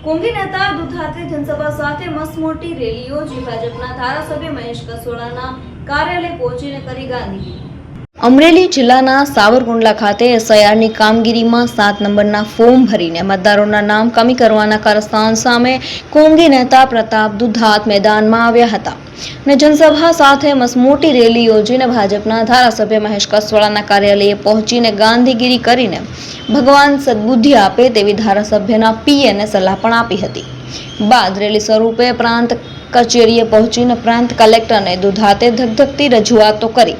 કોંગી નેતા દુધાતે જનસભા સાથે મસમોટી રેલી યોજી ભાજપના ધારાસભ્ય મહેશ કસોડાના કાર્યાલય પહોંચીને કરી ગાંધીગીરી। અમરેલી જિલ્લાના સાવરકુંડલા ખાતે એસઆઈઆરની કામગીરીમાં 7 નંબરના ફોર્મ ભરીને મતદારોના નામ કમી કરવાના કારસ્તાન સામે કોંગી નેતા પ્રતાપ દુધાત મેદાનમાં આવ્યા હતા અને જનસભા સાથે મસમોટી રેલી યોજીને ભાજપના ધારાસભ્ય મહેશ કસોડાના કાર્યાલયે પહોંચીને ગાંધીગીરી કરીને ભગવાન સદબુદ્ધિ આપે તેવી ધારાસભ્યના પીએને સલાહ પણ આપી હતી। બાદ રેલી સ્વરૂપે પ્રાંત કચેરીએ પહોંચીને પ્રાંત કલેક્ટરને દુધાતે ધગધગતી રજૂઆતો કરી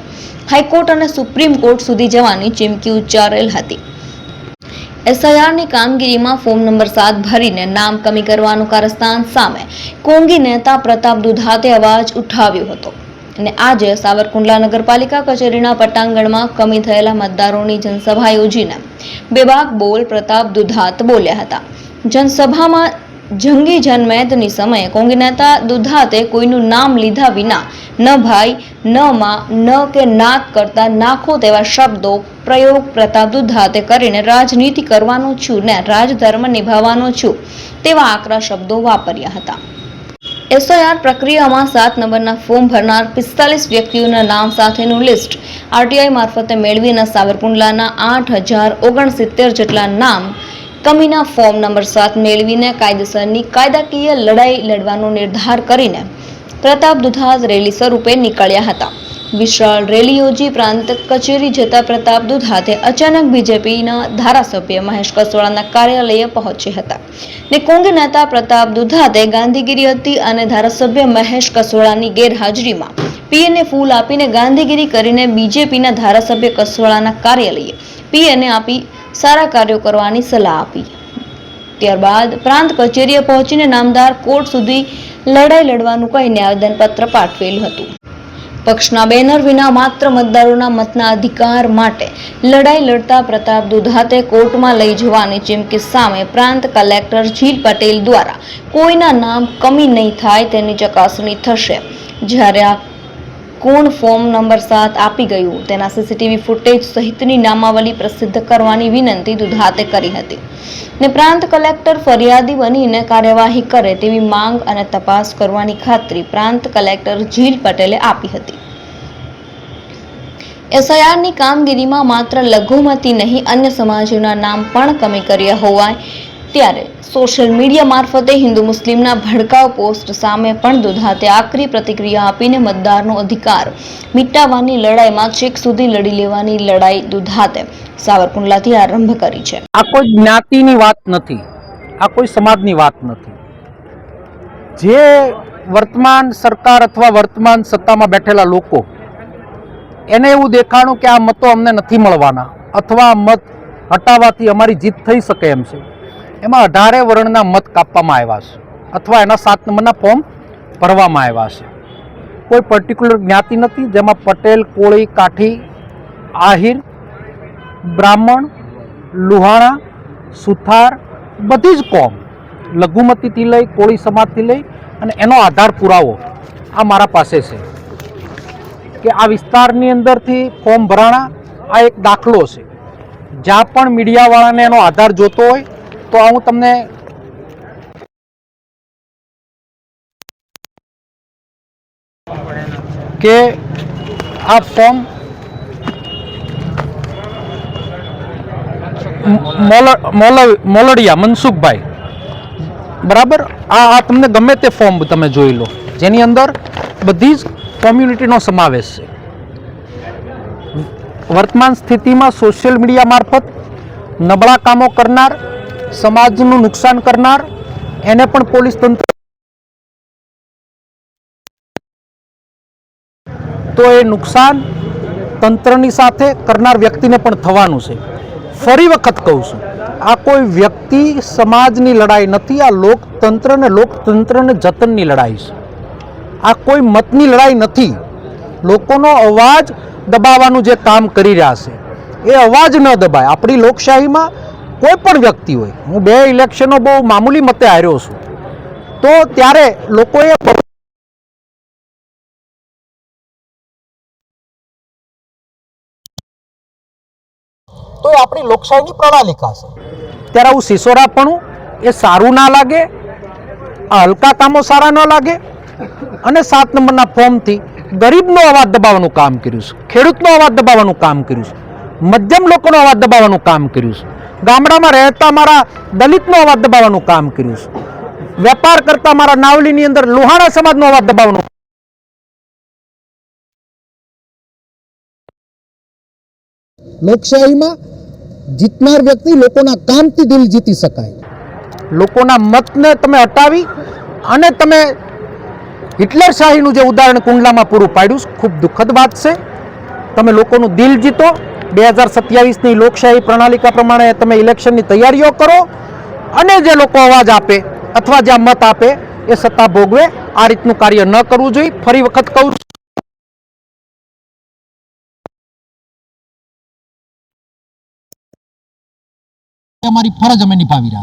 હાઈકોર્ટ અને સુપ્રીમ કોર્ટ સુધી જવાની ચીમકી ઉચ્ચારેલ હતી। એસઆઈઆરની કામગીરીમાં ફોર્મ નંબર 7 ભરીને નામ કમી કરવાનું કારસ્તાન સામે કોંગી નેતા પ્રતાપ દુધાતે અવાજ ઉઠાવ્યો હતો અને આજે સાવરકુંડલા નગરપાલિકા કચેરીના પટાંગણમાં કમી થયેલા મતદારોની જનસભા યોજીને બેબાક બોલ પ્રતાપ દુધાત બોલ્યા હતા। જનસભામાં જંગી જનમેદની સમયે કોંગી નેતા દુધાતે કોઈનું નામ લીધા વિના ન ભાઈ ન માં ન કે નાક કરતા નાખો તેવા શબ્દો પ્રયોગ પ્રતાપ દુધાતે કરીને રાજનીતિ કરવાનો છું ને રાજધર્મ નિભાવવાનો છું તેવા આકરા શબ્દો વાપર્યા હતા। એસઆઈઆર પ્રક્રિયામાં 7 નંબરના ફોર્મ ભરનાર 45 વ્યક્તિઓના નામ સાથેનું લિસ્ટ આરટીઆઈ મારફતે મેળવીને સાવરકુંડલાના 8069 જેટલા નામ કમીના ફોર્મ નંબર 7 મેળવીને કાયદેસરની કાયદાકીય લડાઈ લડવાનો નિર્ધાર કરીને પ્રતાપ દુધાત રેલી સ્વરૂપે નીકળ્યા હતા। વિશાળ રેલી યોજી પ્રાંત કચેરી જતા પ્રતાપ દુધાતે અચાનક બીજેપીના ધારાસભ્ય મહેશ કસોડાના કાર્યાલયે પહોંચ્યા હતા ને કોંગી નેતા પ્રતાપ દુધાતે ગાંધીગીરી હતી અને ધારાસભ્ય મહેશ કસોડાની ગેરહાજરીમાં પીએને ફૂલ આપીને ગાંધીગીરી કરીને બીજેપીના ધારાસભ્ય કસોડાના કાર્યાલયે પીએને આપી સારા કાર્યો કરવાની સલાહ આપી। ત્યારબાદ પ્રાંત કચેરીએ પહોંચીને નામદાર કોર્ટ સુધી લડાઈ લડવાનું કહીને આવેદનપત્ર પાઠવેલું હતું। પક્ષના બેનર વિના માત્ર મતદારોના મતના અધિકાર માટે લડાઈ લડતા પ્રતાપ દુધાતે કોર્ટમાં લઈ જવાની ચીમકી સામે પ્રાંત કલેક્ટર જીલ પટેલ દ્વારા કોઈના નામ કમી નહીં થાય તેની ચકાસણી થશે। જ્યારે આ કોણ ફોર્મ નંબર 7 આપી ગયું તેના સીસીટીવી ફૂટેજ સહિતની નામાવલી પ્રસિદ્ધ કરવાની વિનંતી દુધાતે કરી હતી ને પ્રાંત કલેક્ટર ફરિયાદી બનીને કાર્યવાહી કરે તેવી માંગ અને તપાસ કરવાની ખાતરી પ્રાંત કલેક્ટર જીલ પટેલે આપી હતી। એસઆઈઆરની કામગીરીમાં માત્ર લઘુમતી નહીં અન્ય સમાજોના નામ પણ કમી કર્યા હોવાય ત્યારે સોશિયલ મીડિયા મારફતે હિન્દુ મુસ્લિમના ભડકાઉ પોસ્ટ સામે પણ દુધાતે આકરી પ્રતિક્રિયા આપીને મતદારનો અધિકાર મિટાવવાની લડાઈમાં છેક સુધી લડી લેવાની લડાઈ દુધાતે સાવરકુંડલાથી આરંભ કરી છે। આ કોઈ જ્ઞાતિની વાત નથી, આ કોઈ સમાજની વાત નથી। જે વર્તમાન સરકાર અથવા વર્તમાન સત્તામાં બેઠેલા લોકો એને એવું દેખાણું કે આ મતો અમને નથી મળવાના અથવા મત હટાવવાથી અમારી જીત થઈ શકે એમ છે, એમાં 18 વર્ણના મત કાપવામાં આવ્યા છે અથવા એના 7 નંબરના ફોર્મ ભરવામાં આવ્યા છે। કોઈ પર્ટિક્યુલર જ્ઞાતિ નથી જેમાં પટેલ, કોળી, કાઠી, આહિર, બ્રાહ્મણ, લુહાણા, સુથાર બધી જ કોમ લઘુમતીથી લઈ કોળી સમાજથી લઈ અને એનો આધાર પુરાવો આ મારા પાસે છે કે આ વિસ્તારની અંદરથી ફોર્મ ભરાણા આ એક દાખલો છે। જ્યાં પણ મીડિયાવાળાને એનો આધાર જોતો હોય તો હું તમને કે આ ફોર્મ મોલડિયા મનસુખભાઈ બરાબર આ તમને ગમે તે ફોર્મ તમે જોઈ લો જેની અંદર બધી જ કોમ્યુનિટીનો સમાવેશ છે। વર્તમાન સ્થિતિમાં સોશિયલ મીડિયા મારફત નબળા કામો કરનાર સમાજનું નુકસાન કરનાર એને પણ પોલીસ તંત્ર તો એ નુકસાન તંત્રની સાથે કરનાર વ્યક્તિને પણ થવાનું છે। ફરી વખત કહું છું આ કોઈ વ્યક્તિ સમાજની લડાઈ નથી, આ લોકતંત્ર ને લોકતંત્રને જતનની લડાઈ છે। આ કોઈ મતની લડાઈ નથી। લોકોનો અવાજ દબાવવાનું જે કામ કરી રહ્યા છે એ અવાજ ન દબાય। આપણી લોકશાહીમાં કોઈ પણ વ્યક્તિ હોય, હું 2 ઇલેક્શનો બહુ મામૂલી મતે હાર્યો છું તો ત્યારે લોકોએ તો એ આપણી લોકશાહીની પ્રણાલિકા છે। ત્યારે આવું સિસોડાપણું એ સારું ના લાગે, આ હલકા કામો સારા ન લાગે. અને 7 નંબરના ફોર્મથી ગરીબનો અવાજ દબાવવાનું કામ કર્યું છે, ખેડૂતનો અવાજ દબાવવાનું કામ કર્યું છે, મધ્યમ લોકોનો અવાજ દબાવવાનું કામ કર્યું છે, ગામડામાં રહેતા મારા દલિતનો અવાજ દબાવવાનું કામ કર્યું છે, વેપાર કરતા મારા નાવલીની અંદર લોહાણા સમાજનો અવાજ દબાવવાનું. લોકશાહીમાં જીતનાર વ્યક્તિ લોકોના કામથી દિલ જીતી શકાય. લોકોના મતને તમે હટાવી અને તમે હિટલર શાહીનું જે ઉદાહરણ કુંડલામાં પૂરું પાડ્યું છે, ખૂબ દુઃખદ વાત છે. તમે લોકોનું દિલ જીતો, 2027ની લોકશાહી પ્રણાલિકા પ્રમાણે તમે ઇલેક્શનની તૈયારીઓ કરો અને જે લોકો અવાજ આપે અથવા જ્યાં મત આપે એ સત્તા ભોગવે. આ રીતનું કાર્ય ન કરવું જોઈએ. ફરી વખત કહું છું, અમારી ફરજ અમે નિભાવી રહ્યા